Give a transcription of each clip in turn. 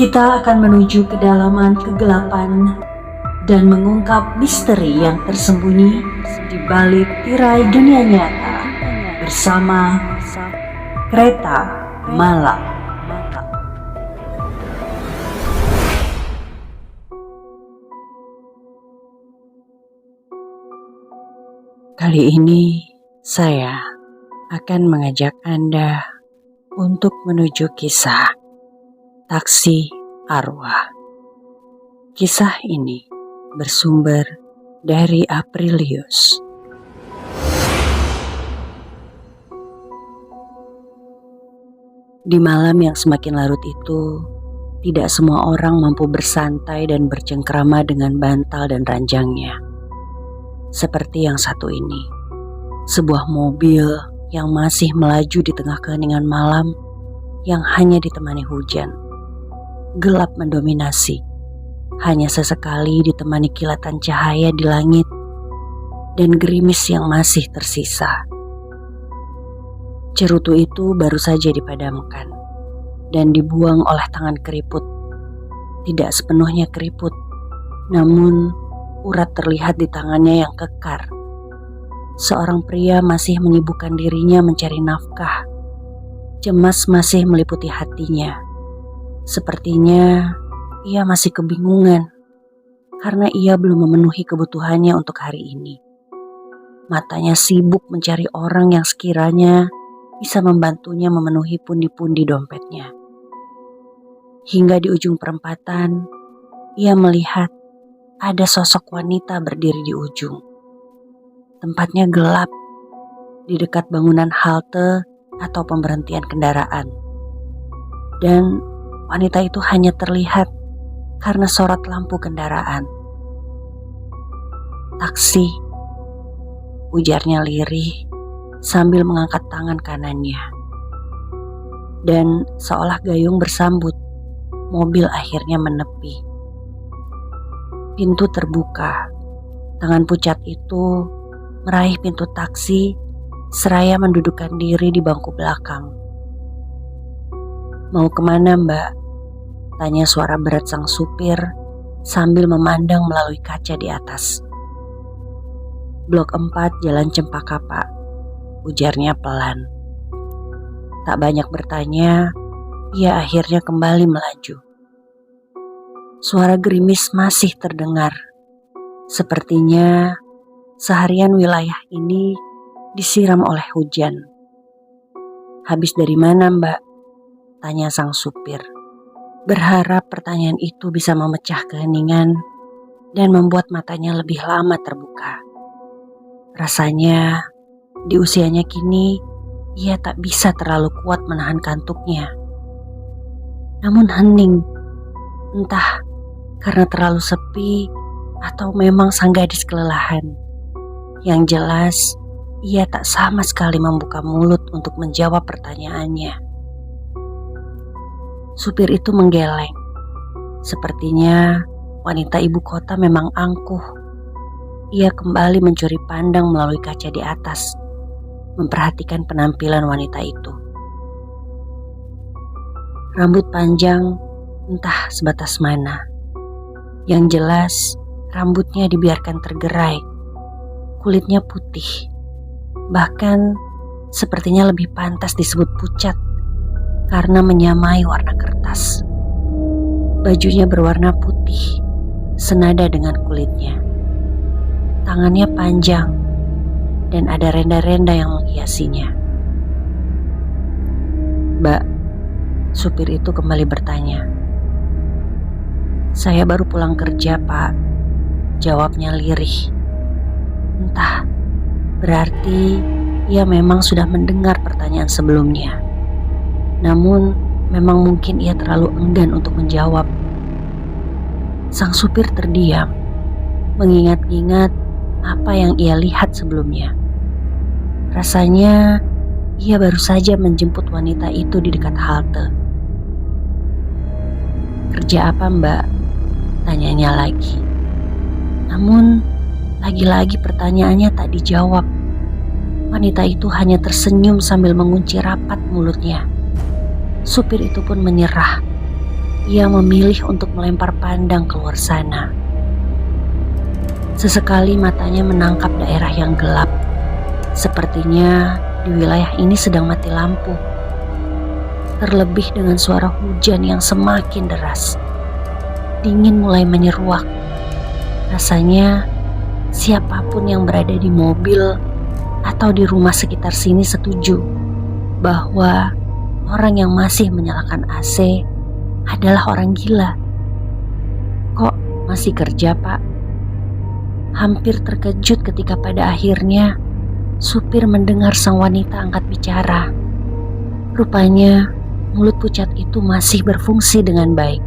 Kita akan menuju kedalaman kegelapan dan mengungkap misteri yang tersembunyi di balik tirai dunia nyata bersama Kereta Malam. Kali ini saya akan mengajak Anda untuk menuju kisah Taksi Arwah. Kisah ini bersumber dari Aprilius. Di malam yang semakin larut itu, tidak semua orang mampu bersantai dan bercengkrama dengan bantal dan ranjangnya. Seperti yang satu ini, sebuah mobil yang masih melaju di tengah keheningan malam yang hanya ditemani hujan. Gelap mendominasi, hanya sesekali ditemani kilatan cahaya di langit dan gerimis yang masih tersisa. Cerutu itu baru saja dipadamkan dan dibuang oleh tangan keriput. Tidak sepenuhnya keriput, namun urat terlihat di tangannya yang kekar. Seorang pria masih menyibukkan dirinya mencari nafkah. Cemas masih meliputi hatinya. Sepertinya ia masih kebingungan karena ia belum memenuhi kebutuhannya untuk hari ini. Matanya sibuk mencari orang yang sekiranya bisa membantunya memenuhi pundi-pundi dompetnya. Hingga di ujung perempatan, ia melihat ada sosok wanita berdiri di ujung. Tempatnya gelap, di dekat bangunan halte atau pemberhentian kendaraan. Dan wanita itu hanya terlihat karena sorot lampu kendaraan. "Taksi," ujarnya lirih sambil mengangkat tangan kanannya. Dan seolah gayung bersambut, mobil akhirnya menepi. Pintu terbuka. Tangan pucat itu meraih pintu taksi seraya mendudukkan diri di bangku belakang. "Mau kemana, Mbak?" tanya suara berat sang supir sambil memandang melalui kaca di atas. "Blok 4 Jalan Cempaka, Pak," ujarnya pelan. Tak banyak bertanya, ia akhirnya kembali melaju. Suara gerimis masih terdengar. Sepertinya seharian wilayah ini disiram oleh hujan. "Habis dari mana, Mbak?" tanya sang supir. Berharap pertanyaan itu bisa memecah keheningan dan membuat matanya lebih lama terbuka. Rasanya di usianya kini ia tak bisa terlalu kuat menahan kantuknya. Namun hening, entah karena terlalu sepi atau memang sang gadis kelelahan. Yang jelas, ia tak sama sekali membuka mulut untuk menjawab pertanyaannya. Supir itu menggeleng. Sepertinya wanita ibu kota memang angkuh. Ia kembali mencuri pandang melalui kaca di atas, memperhatikan penampilan wanita itu. Rambut panjang entah sebatas mana. Yang jelas, rambutnya dibiarkan tergerai. Kulitnya putih. Bahkan sepertinya lebih pantas disebut pucat karena menyamai warna kertas. Bajunya berwarna putih, senada dengan kulitnya. Tangannya panjang dan ada renda-renda yang menghiasinya. "Mbak," supir itu kembali bertanya. "Saya baru pulang kerja, Pak," jawabnya lirih. Entah, berarti ia memang sudah mendengar pertanyaan sebelumnya. Namun, memang mungkin ia terlalu enggan untuk menjawab. Sang supir terdiam, mengingat-ingat apa yang ia lihat sebelumnya. Rasanya ia baru saja menjemput wanita itu di dekat halte. "Kerja apa, Mbak?" tanyanya lagi. Namun, lagi-lagi pertanyaannya tak dijawab. Wanita itu hanya tersenyum sambil mengunci rapat mulutnya. Supir itu pun menyerah. ia memilih untuk melempar pandang keluar sana. Sesekali matanya menangkap daerah yang gelap. Sepertinya di wilayah ini sedang mati lampu. Terlebih dengan suara hujan yang semakin deras. Dingin mulai menyeruak. Rasanya siapapun yang berada di mobil atau di rumah sekitar sini setuju bahwa orang yang masih menyalakan AC adalah orang gila. Kok masih kerja, Pak? Hampir terkejut ketika pada akhirnya supir mendengar sang wanita angkat bicara. Rupanya mulut pucat itu masih berfungsi dengan baik.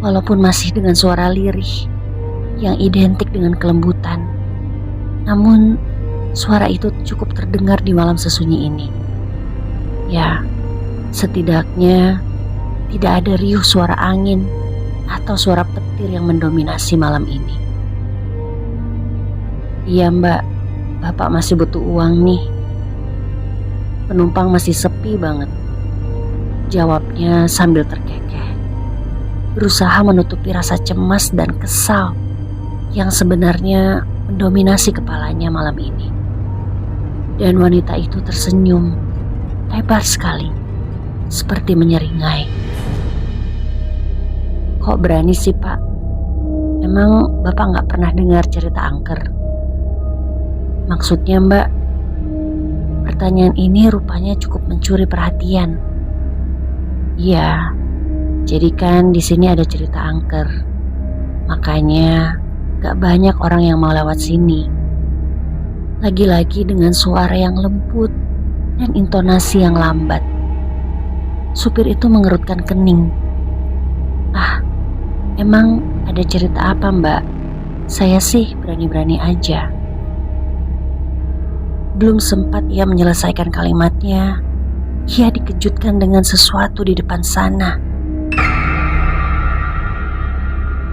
Walaupun masih dengan suara lirih yang identik dengan kelembutan. Namun suara itu cukup terdengar di malam sesunyi ini. Ya, setidaknya tidak ada riuh suara angin atau suara petir yang mendominasi malam ini. Iya Mbak, Bapak masih butuh uang nih. Penumpang masih sepi banget. Jawabnya sambil terkekeh. Berusaha menutupi rasa cemas dan kesal yang sebenarnya mendominasi kepalanya malam ini. Dan wanita itu tersenyum, lebar sekali, seperti menyeringai. Kok berani sih Pak? Emang Bapak gak pernah dengar cerita angker? Maksudnya Mbak, pertanyaan ini rupanya cukup mencuri perhatian. Iya, jadi kan di sini ada cerita angker. Makanya gak banyak orang yang mau lewat sini. Lagi-lagi dengan suara yang lembut dan intonasi yang lambat. Supir itu mengerutkan kening. Ah, emang ada cerita apa Mbak? Saya sih berani-berani aja. Belum sempat ia menyelesaikan kalimatnya, ia dikejutkan dengan sesuatu di depan sana.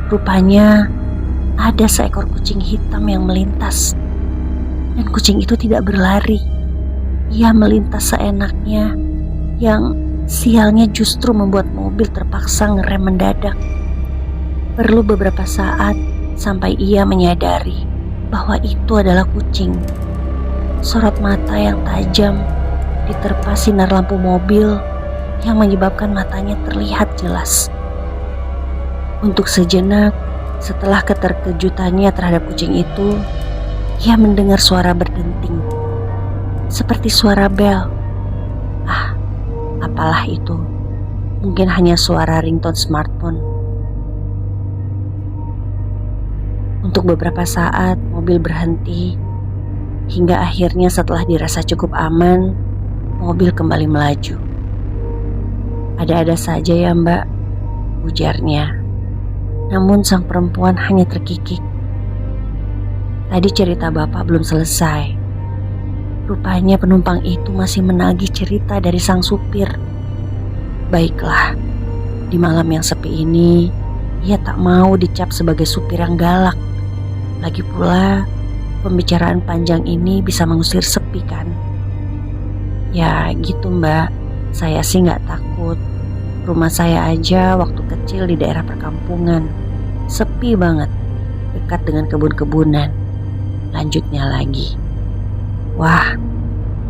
Rupanya ada seekor kucing hitam yang melintas. Dan kucing itu tidak berlari. Ia melintas seenaknya, yang sialnya justru membuat mobil terpaksa ngerem mendadak. Perlu beberapa saat sampai ia menyadari bahwa itu adalah kucing. Sorot mata yang tajam diterpa sinar lampu mobil yang menyebabkan matanya terlihat jelas. Untuk sejenak, setelah keterkejutannya terhadap kucing itu, ia mendengar suara berdenting, seperti suara bel. Ah, apalah itu, mungkin hanya suara ringtone smartphone. Untuk beberapa saat, mobil berhenti. Hingga akhirnya setelah dirasa cukup aman, mobil kembali melaju. Ada-ada saja ya Mbak, ujarnya. Namun sang perempuan hanya terkikik. Tadi cerita Bapak belum selesai. Rupanya penumpang itu masih menagih cerita dari sang supir. Baiklah, di malam yang sepi ini, ia tak mau dicap sebagai supir yang galak. Lagi pula, pembicaraan panjang ini bisa mengusir sepi kan? Ya gitu Mbak, saya sih gak takut. Rumah saya aja waktu kecil di daerah perkampungan. Sepi banget, dekat dengan kebun-kebunan. Lanjutnya lagi. Wah,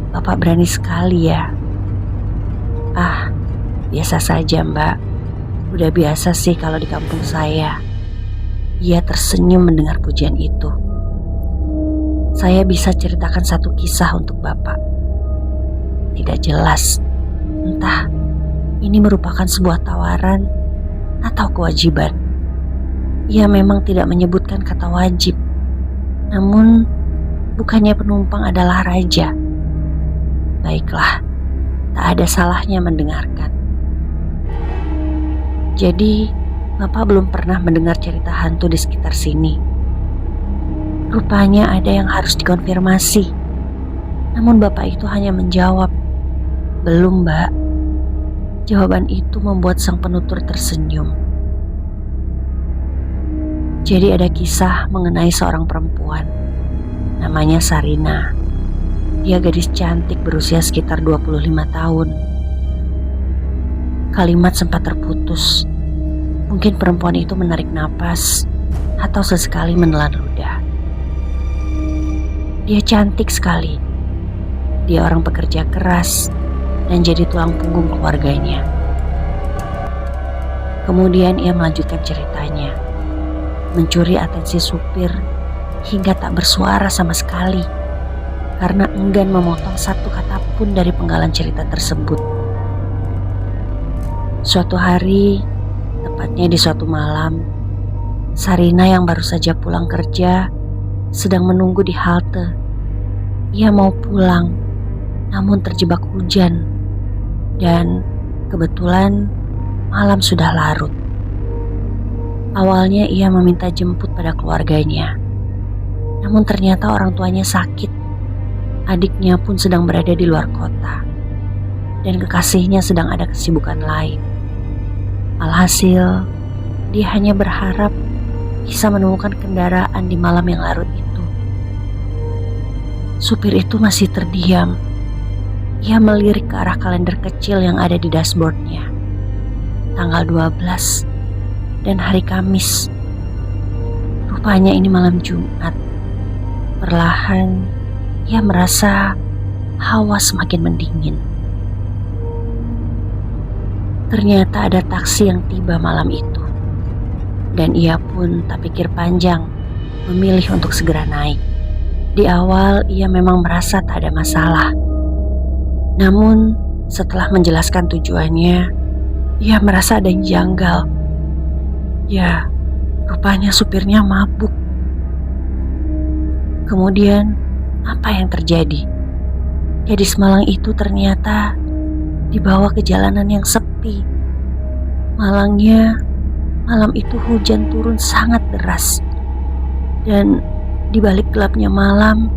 Bapak berani sekali ya. Ah, biasa saja Mbak. Udah biasa sih kalau di kampung saya. Ia tersenyum mendengar pujian itu. Saya bisa ceritakan satu kisah untuk Bapak. Tidak jelas, entah ini merupakan sebuah tawaran atau kewajiban. Ia memang tidak menyebutkan kata wajib. Namun, bukannya penumpang adalah raja. Baiklah, tak ada salahnya mendengarkan. Jadi, Bapak belum pernah mendengar cerita hantu di sekitar sini. Rupanya ada yang harus dikonfirmasi. Namun Bapak itu hanya menjawab, "Belum, Mbak." Jawaban itu membuat sang penutur tersenyum. Jadi ada kisah mengenai seorang perempuan. Namanya Sarina. Dia gadis cantik berusia sekitar 25 tahun. Kalimat sempat terputus Mungkin perempuan itu menarik napas atau sesekali menelan ludah. Dia cantik sekali. Dia orang pekerja keras dan jadi tulang punggung keluarganya. Kemudian ia melanjutkan ceritanya, mencuri atensi supir hingga tak bersuara sama sekali karena enggan memotong satu kata pun dari penggalan cerita tersebut. Suatu hari, tepatnya di suatu malam, Sarina yang baru saja pulang kerja sedang menunggu di halte. Ia mau pulang, namun terjebak hujan dan kebetulan malam sudah larut. Awalnya ia meminta jemput pada keluarganya, namun ternyata orang tuanya sakit. Adiknya pun sedang berada di luar kota dan kekasihnya sedang ada kesibukan lain. Alhasil, dia hanya berharap bisa menemukan kendaraan di malam yang larut itu. Supir itu masih terdiam. Ia melirik ke arah kalender kecil yang ada di dashboardnya. Tanggal 12 dan hari Kamis. Rupanya ini malam Jumat. Perlahan, ia merasa hawa semakin mendingin. Ternyata ada taksi yang tiba malam itu. Dan ia pun tak pikir panjang, memilih untuk segera naik. Di awal ia memang merasa tak ada masalah. Namun setelah menjelaskan tujuannya, ia merasa ada yang janggal. Ya, rupanya supirnya mabuk. Kemudian apa yang terjadi? Gadis malang itu ternyata dibawa ke jalanan yang sepi. Malangnya, malam itu hujan turun sangat deras. Dan di balik gelapnya malam,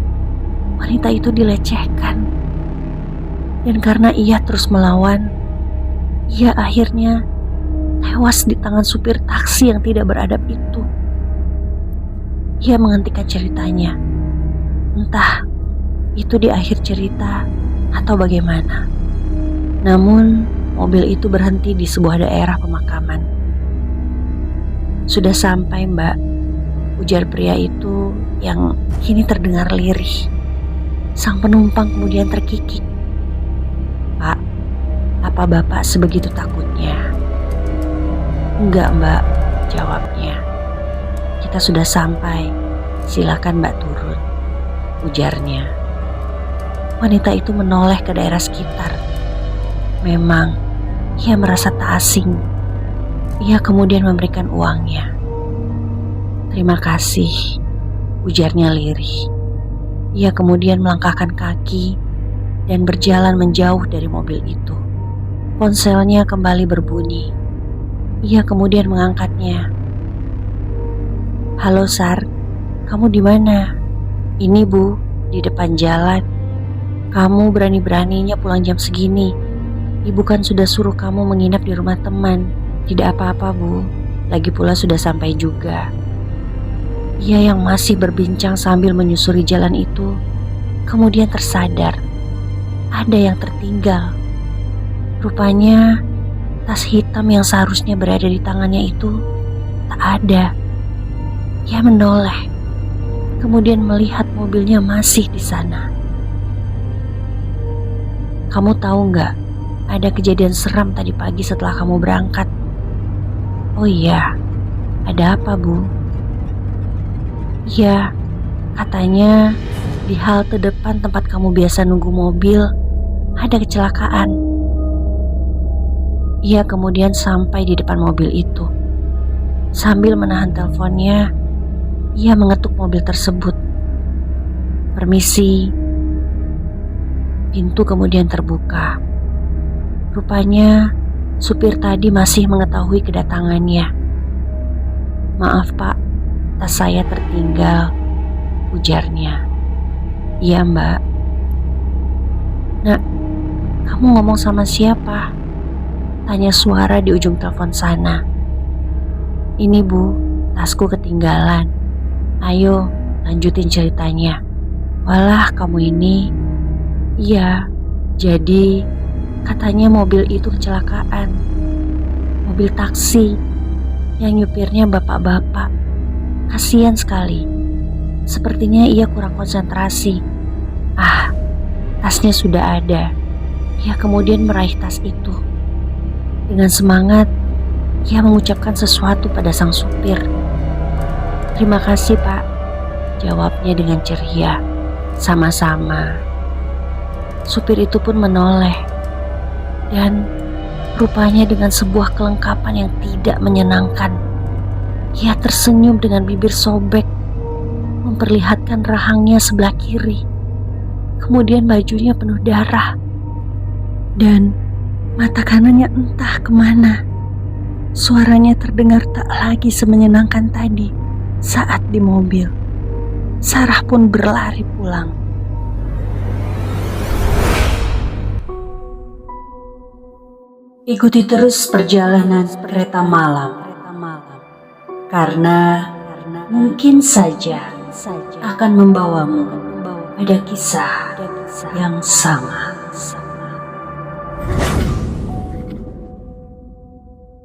wanita itu dilecehkan. Dan karena ia terus melawan, ia akhirnya tewas di tangan supir taksi yang tidak beradab itu. Ia menghentikan ceritanya. Entah itu di akhir cerita atau bagaimana. Namun mobil itu berhenti di sebuah daerah pemakaman. "Sudah sampai, Mbak," ujar pria itu yang kini terdengar lirih. Sang penumpang kemudian terkikik. "Pak, apa Bapak sebegitu takutnya?" "Enggak, Mbak," jawabnya. "Kita sudah sampai, silakan Mbak turun," ujarnya. Wanita itu menoleh ke daerah sekitar. Memang, ia merasa tak asing. Ia kemudian memberikan uangnya. "Terima kasih," ujarnya lirih. Ia kemudian melangkahkan kaki dan berjalan menjauh dari mobil itu. Ponselnya kembali berbunyi. Ia kemudian mengangkatnya. "Halo Sar, kamu di mana?" "Ini Bu, di depan jalan." "Kamu berani-beraninya pulang jam segini. Ibu kan sudah suruh kamu menginap di rumah teman." "Tidak apa-apa Bu, lagi pula sudah sampai juga." Ia yang masih berbincang sambil menyusuri jalan itu kemudian tersadar ada yang tertinggal. Rupanya tas hitam yang seharusnya berada di tangannya itu tak ada. Ia menoleh, kemudian melihat mobilnya masih di sana. "Kamu tahu nggak, ada kejadian seram tadi pagi setelah kamu berangkat." "Oh iya, ada apa Bu?" "Iya, katanya di halte depan tempat kamu biasa nunggu mobil ada kecelakaan." Ia kemudian sampai di depan mobil itu. Sambil menahan teleponnya, ia mengetuk mobil tersebut. "Permisi." Pintu kemudian terbuka. Rupanya supir tadi masih mengetahui kedatangannya. "Maaf Pak, tas saya tertinggal," ujarnya. "Iya Mbak." "Nak, kamu ngomong sama siapa?" tanya suara di ujung telepon sana. "Ini Bu, tasku ketinggalan. Ayo lanjutin ceritanya." "Walah kamu ini." "Iya, jadi katanya mobil itu kecelakaan. Mobil taksi. Yang nyupirnya bapak-bapak. Kasian sekali. Sepertinya ia kurang konsentrasi. Tasnya sudah ada. Ia kemudian meraih tas itu. Dengan semangat, ia mengucapkan sesuatu pada sang supir. "Terima kasih, Pak," jawabnya dengan ceria. "Sama-sama." Supir itu pun menoleh. Dan rupanya dengan sebuah kelengkapan yang tidak menyenangkan. Ia tersenyum dengan bibir sobek, memperlihatkan rahangnya sebelah kiri. Kemudian bajunya penuh darah. Dan mata kanannya entah kemana. Suaranya terdengar tak lagi semenyenangkan tadi saat di mobil. Sarah pun berlari pulang. Ikuti terus perjalanan kereta malam, karena mungkin saja akan membawamu pada kisah yang sama.